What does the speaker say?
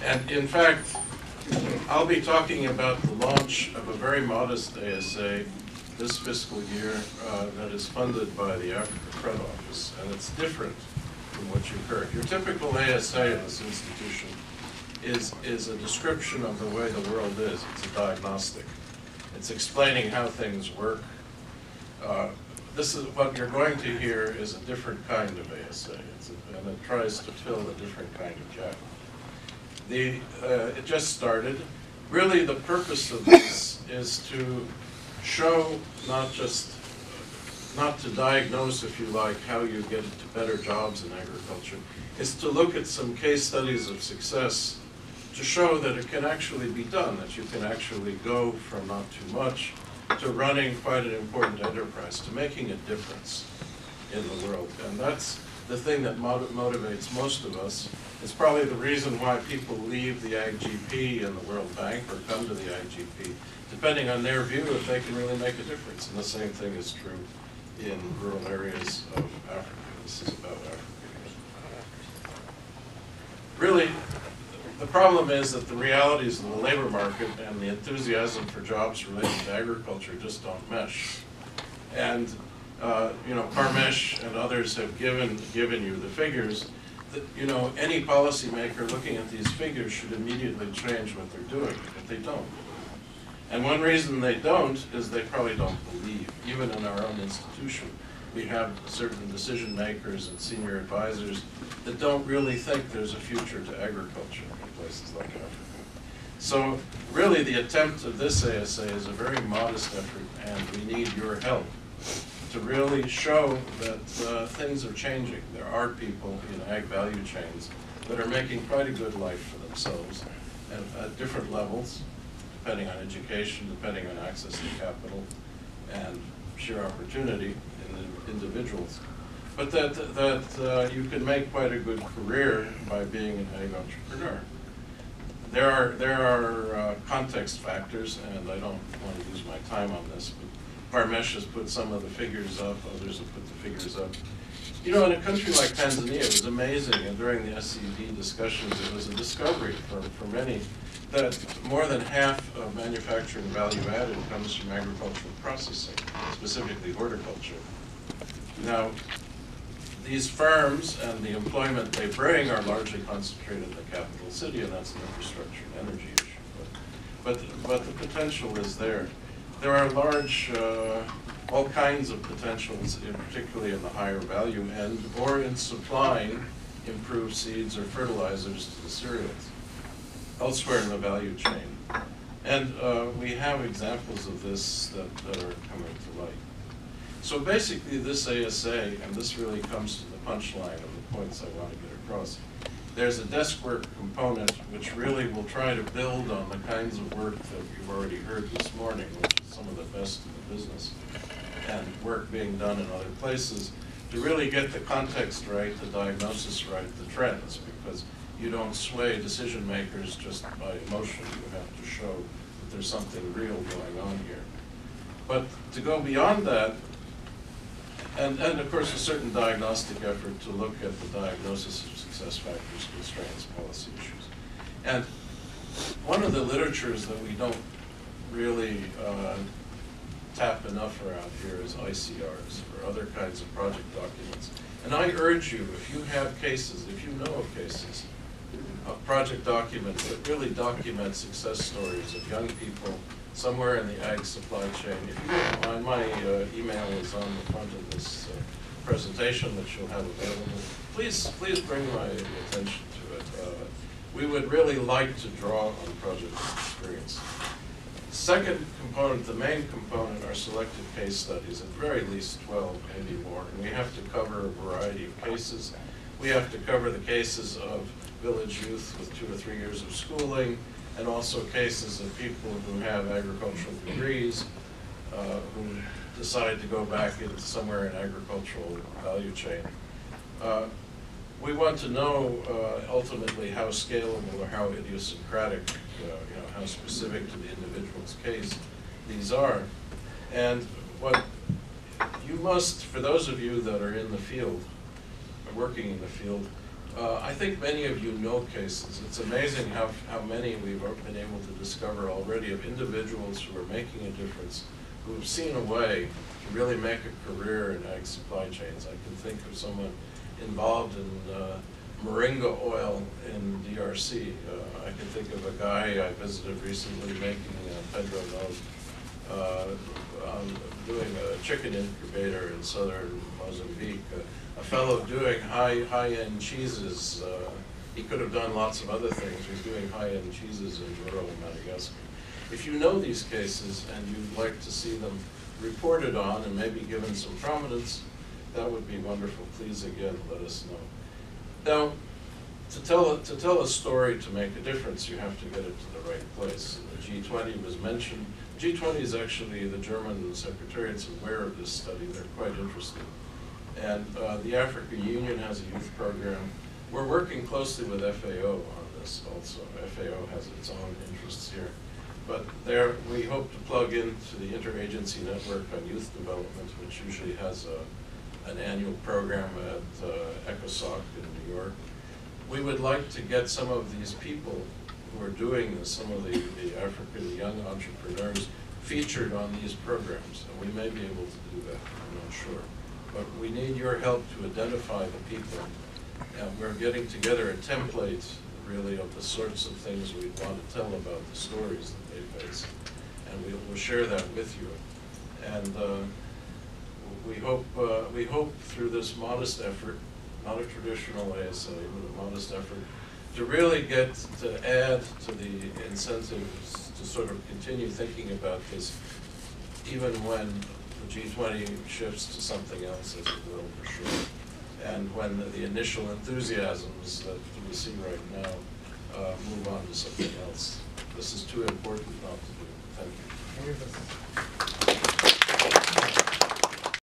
And in fact, I'll be talking about the launch of a very modest ASA this fiscal year that is funded by the Africa Credit Office, and it's different from what you've heard. Your typical ASA in this institution is a description of the way the world is. It's a diagnostic. It's explaining how things work. This is what you're going to hear is a different kind of ASA, and it tries to fill a different kind of gap. It just started. Really, the purpose of this is to show not to diagnose, if you like, how you get to better jobs in agriculture. It's to look at some case studies of success to show that it can actually be done, that you can actually go from not too much to running quite an important enterprise, to making a difference in the world. And that's the thing that motivates most of us. It's probably the reason why people leave the AgGP and the World Bank or come to the AgGP, depending on their view if they can really make a difference. And the same thing is true in rural areas of Africa. This is about Africa. Really, the problem is that the realities of the labor market and the enthusiasm for jobs related to agriculture just don't mesh. And you know, Parmesh and others have given you the figures that, you know, any policymaker looking at these figures should immediately change what they're doing, but they don't. And one reason they don't is they probably don't believe. Even in our own institution, we have certain decision makers and senior advisors that don't really think there's a future to agriculture in places like Africa. So really the attempt of this ASA is a very modest effort, and we need your help to really show that things are changing. There are people in ag value chains that are making quite a good life for themselves at different levels, depending on education, depending on access to capital, and sheer opportunity in individuals. But that you can make quite a good career by being an ag entrepreneur. There are context factors, and I don't want to use my time on this, but Parmesh has put some of the figures up, others have put the figures up. You know, in a country like Tanzania, it was amazing, and during the SCD discussions, it was a discovery for many that more than half of manufacturing value added comes from agricultural processing, specifically horticulture. Now, these firms and the employment they bring are largely concentrated in the capital city, and that's an infrastructure and energy issue. But the potential is there. There are large, all kinds of potentials, particularly in the higher value end, or in supplying improved seeds or fertilizers to the cereals, elsewhere in the value chain. And we have examples of this that are coming to light. So basically this ASA, and this really comes to the punchline of the points I want to get across, there's a desk work component which really will try to build on the kinds of work that you've already heard this morning, which is some of the best in the business, and work being done in other places, to really get the context right, the diagnosis right, the trends, because you don't sway decision makers just by emotion. You have to show that there's something real going on here. But to go beyond that, and of course a certain diagnostic effort to look at the diagnosis of success factors, constraints, policy issues. And one of the literatures that we don't really tap enough around here is ICRs, or other kinds of project documents. And I urge you, if you have cases, if you know of cases, project documents that really document success stories of young people somewhere in the ag supply chain. If you don't mind, my email is on the front of this presentation that you'll have available. Please bring my attention to it. We would really like to draw on project experience. Second component, the main component, are selected case studies, at very least 12, maybe more. And we have to cover a variety of cases. We have to cover the cases of village youth with 2 or 3 years of schooling, and also cases of people who have agricultural degrees, who decide to go back into somewhere in agricultural value chain. We want to know ultimately how scalable or how idiosyncratic, how specific to the individual's case these are. And what you must, for those of you that are in the field, working in the field, I think many of you know cases. It's amazing how many we've been able to discover already of individuals who are making a difference, who have seen a way to really make a career in ag supply chains. I can think of someone involved in moringa oil in DRC. I can think of a guy I visited recently making, Pedro knows, doing a chicken incubator in southern Mozambique. A fellow doing high-end cheeses. He could have done lots of other things. He's doing high-end cheeses in rural Madagascar. If you know these cases and you'd like to see them reported on and maybe given some prominence, that would be wonderful. Please, again, let us know. Now, to tell a story to make a difference, you have to get it to the right place. The G20 was mentioned. G20 is actually, the German Secretariat's aware of this study. They're quite interested. And the African Union has a youth program. We're working closely with FAO on this also. FAO has its own interests here. But there, we hope to plug into the interagency network on youth development, which usually has an annual program at ECOSOC in New York. We would like to get some of these people who are doing this, some of the African young entrepreneurs, featured on these programs. And we may be able to do that, I'm not sure. But we need your help to identify the people. And we're getting together a template, really, of the sorts of things we want to tell about the stories that they face. And we'll share that with you. And we hope through this modest effort, not a traditional ASA, but a modest effort, to really get to add to the incentives to sort of continue thinking about this, even when the G20 shifts to something else, as it will, for sure. And when the initial enthusiasms that we see right now move on to something else. This is too important not to do. Thank you.